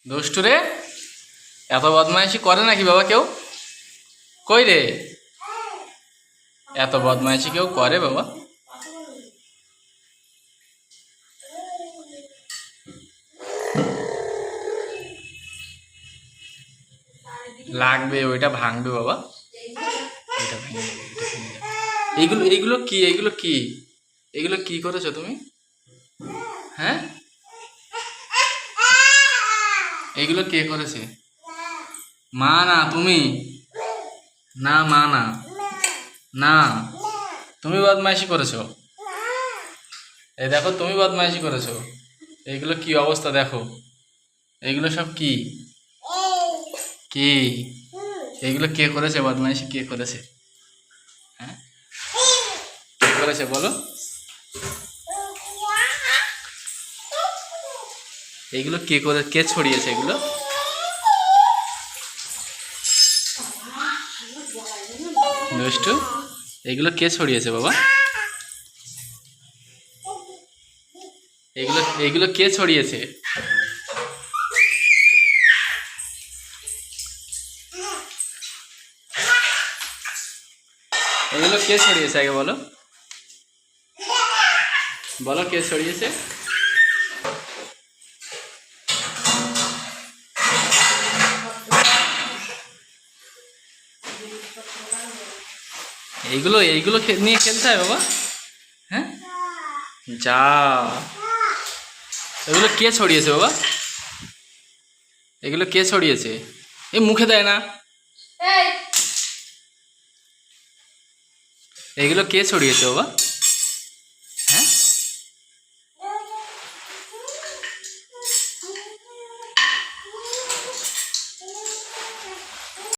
দুষ্টু রে, এত বদমাইশি করে নাকি বাবা কেউ? কই রে, এত বদমাইশি কেউ করে বাবা? লাগবে, ওইটা ভাঙবে বাবা, ওইটা ভেঙে যাবে, ওইটা ভেঙে যাবে। এইগুলো এইগুলো কি, এইগুলো কি, এগুলো কি করেছো তুমি? হ্যাঁ, এইগুলো কে করেছে? মা না তুমি? না মা না, না তুমি বদমাইশি করেছো। এই দেখো, তুমি বদমাইশি করেছো। এইগুলো কি অবস্থা দেখো, এইগুলো সব কি কি এইগুলো কে করেছে? বদমাইশি কে করেছে? হ্যাঁ, কে করেছে বলো? এইগুলো কে করে, কে ছড়িয়েছে এগুলো? দুষ্টু, এগুলো কে ছড়িয়েছে বাবা? এগুলো এগুলো কে ছড়িয়েছে? এগুলো কে ছড়িয়েছে আগে বলো, বলো কে ছড়িয়েছে? এইগুলো এইগুলো নিয়ে খেলতে হয় বাবা? হ্যাঁ, যা, এগুলো কে ছড়িয়েছে বাবা? এগুলো কে ছড়িয়েছে? এই মুখে দেয় না। এইগুলো কে ছড়িয়েছে বাবা?